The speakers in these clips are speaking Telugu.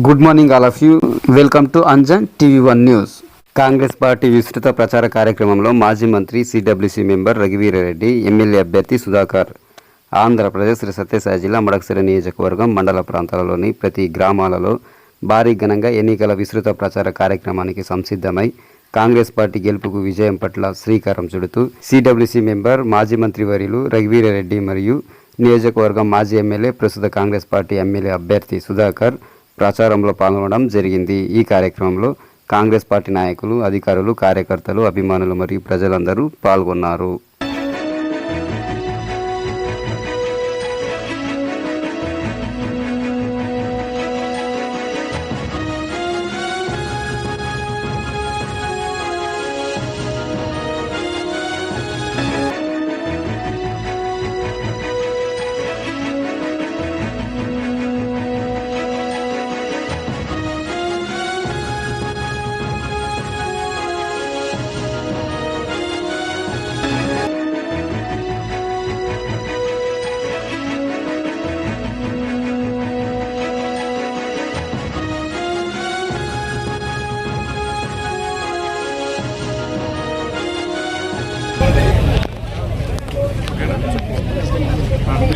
Good morning all of you. Welcome to Anjan TV one news. Congress party విస్తృత ప్రచార కార్యక్రమంలో మాజీ మంత్రి సిడబ్ల్యూసీ మెంబర్ రఘువీరారెడ్డి, ఎమ్మెల్యే అభ్యర్థి సుధాకర్ ఆంధ్రప్రదేశ్ శ్రీ సత్యసాయి జిల్లా మడకశిర నియోజకవర్గం మండల ప్రాంతాలలోని ప్రతి గ్రామాలలో భారీ ఘనంగా ఎన్నికల విస్తృత ప్రచార కార్యక్రమానికి సంసిద్ధమై కాంగ్రెస్ పార్టీ గెలుపుకు విజయం పట్ల శ్రీకారం చుడుతూ సిడబ్ల్యూసీ మెంబర్ మాజీ మంత్రి వర్యులు రఘువీరారెడ్డి మరియు నియోజకవర్గం మాజీ ఎమ్మెల్యే ప్రస్తుత కాంగ్రెస్ పార్టీ ఎమ్మెల్యే అభ్యర్థి సుధాకర్ ప్రచారంలో పాల్గొనడం జరిగింది. ఈ కార్యక్రమంలో కాంగ్రెస్ పార్టీ నాయకులు, అధికారులు, కార్యకర్తలు, అభిమానులు మరియు ప్రజలందరూ పాల్గొన్నారు.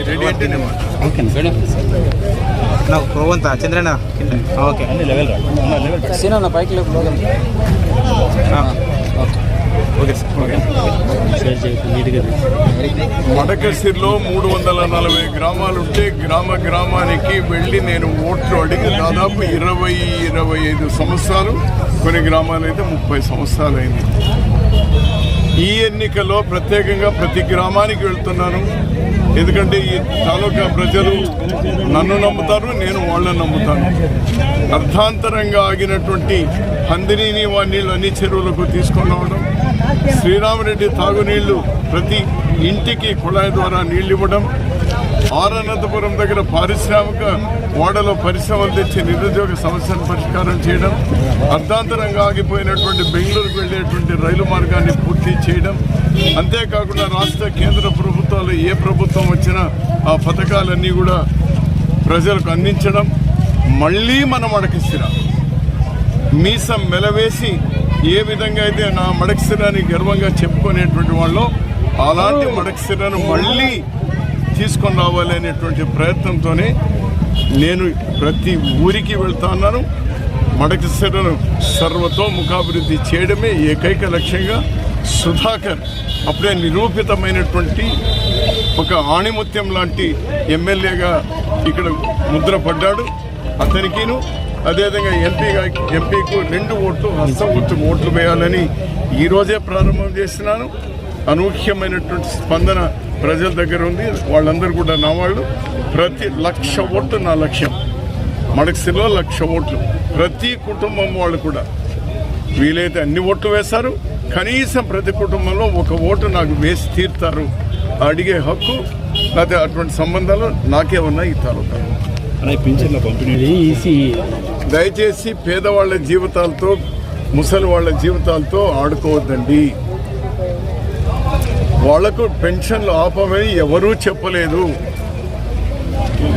రెడీ అంటే కోవంత చంద్రన్న ఓకే అన్ని లెవెల్ సీనా పైకి మడకశిర్లో 340 గ్రామాలుంటే గ్రామానికి వెళ్ళి నేను ఓట్లు అడిగి దాదాపు 20-25 సంవత్సరాలు, కొన్ని గ్రామాలు అయితే 30 సంవత్సరాలు అయింది. ఈ ఎన్నికల్లో ప్రత్యేకంగా ప్రతి గ్రామానికి వెళ్తున్నాను. ఎందుకంటే ఈ తాలూకా ప్రజలు నన్ను నమ్ముతారు, నేను వాళ్ళని నమ్ముతాను. అర్ధాంతరంగా ఆగినటువంటి హందిని నీళ్ళు అన్ని చెరువులకు తీసుకొని రావడం, శ్రీరామరెడ్డి తాగునీళ్లు ప్రతి ఇంటికి కుళాయి ద్వారా నీళ్లు ఇవ్వడం, అనంతపురం దగ్గర పారిశ్రామిక ఓడలో పరిశ్రమలు తెచ్చి నిరుద్యోగ సమస్యను పరిష్కారం చేయడం, అర్ధాంతరంగా ఆగిపోయినటువంటి బెంగళూరుకు వెళ్ళేటువంటి రైలు మార్గాన్ని పూర్తి చేయడం, అంతేకాకుండా రాష్ట్ర కేంద్ర ప్రభుత్వాలు ఏ ప్రభుత్వం వచ్చినా ఆ పథకాలన్నీ కూడా ప్రజలకు అందించడం, మళ్ళీ మన మడకశిర మీసం మెలవేసి ఏ విధంగా అయితే నా మడకశిరాన్ని గర్వంగా చెప్పుకునేటువంటి వాళ్ళు అలాంటి మడకశిరను మళ్ళీ తీసుకొని రావాలి అనేటువంటి ప్రయత్నంతోనే నేను ప్రతి ఊరికి వెళ్తా ఉన్నాను. మడకశిరను సర్వతోముఖాభివృద్ధి చేయడమే ఏకైక లక్ష్యంగా సుధాకర్ అప్పుడే నిరూపితమైనటువంటి ఒక ఆణిముత్యం లాంటి ఎమ్మెల్యేగా ఇక్కడ ముద్రపడ్డాడు. అతనికిను అదేవిధంగా ఎంపీకు 2 ఓట్లు హస్తం గుర్తుకు ఓట్లు వేయాలని ఈరోజే ప్రారంభం చేస్తున్నాను. అనూహ్యమైనటువంటి స్పందన ప్రజల దగ్గర ఉంది. వాళ్ళందరూ కూడా నా వాళ్ళు. ప్రతి 1,00,000 ఓట్లు నా లక్ష్యం. మడకశిరలో 1,00,000 ఓట్లు ప్రతి కుటుంబం వాళ్ళు కూడా వీలైతే అన్ని ఓట్లు వేశారు. కనీసం ప్రతి కుటుంబంలో 1 ఓటు నాకు వేసి తీరుతారు. అడిగే హక్కు లేకపోతే అటువంటి సంబంధాలు నాకే ఉన్నాయి. ఈ తాలూకా దయచేసి పేదవాళ్ళ జీవితాలతో, ముసలి వాళ్ళ జీవితాలతో ఆడుకోవద్దండి. వాళ్లకు పెన్షన్లు ఆపమని ఎవరూ చెప్పలేదు.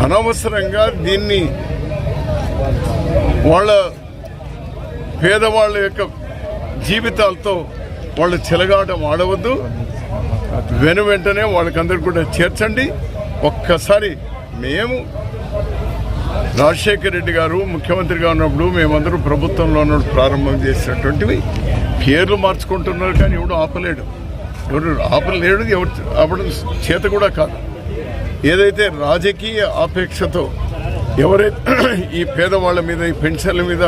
అనవసరంగా దీన్ని వాళ్ళ పేదవాళ్ళ యొక్క జీవితాలతో వాళ్ళు చెలగాటం ఆడవద్దు. వెంటనే వాళ్ళకందరూ కూడా చేర్చండి. ఒక్కసారి మేము రాజశేఖర్ రెడ్డి గారు ముఖ్యమంత్రిగా ఉన్నప్పుడు, మేమందరూ ప్రభుత్వంలో ఉన్నప్పుడు ప్రారంభం చేసినటువంటివి పేర్లు మార్చుకుంటున్నారు, కానీ ఎవడు ఆపలేడు. ఎవరు ఆపడం చేత కూడా కాదు. ఏదైతే రాజకీయ ఆపేక్షతో ఎవరైతే ఈ పేదవాళ్ళ మీద, ఈ పెన్షన్ల మీద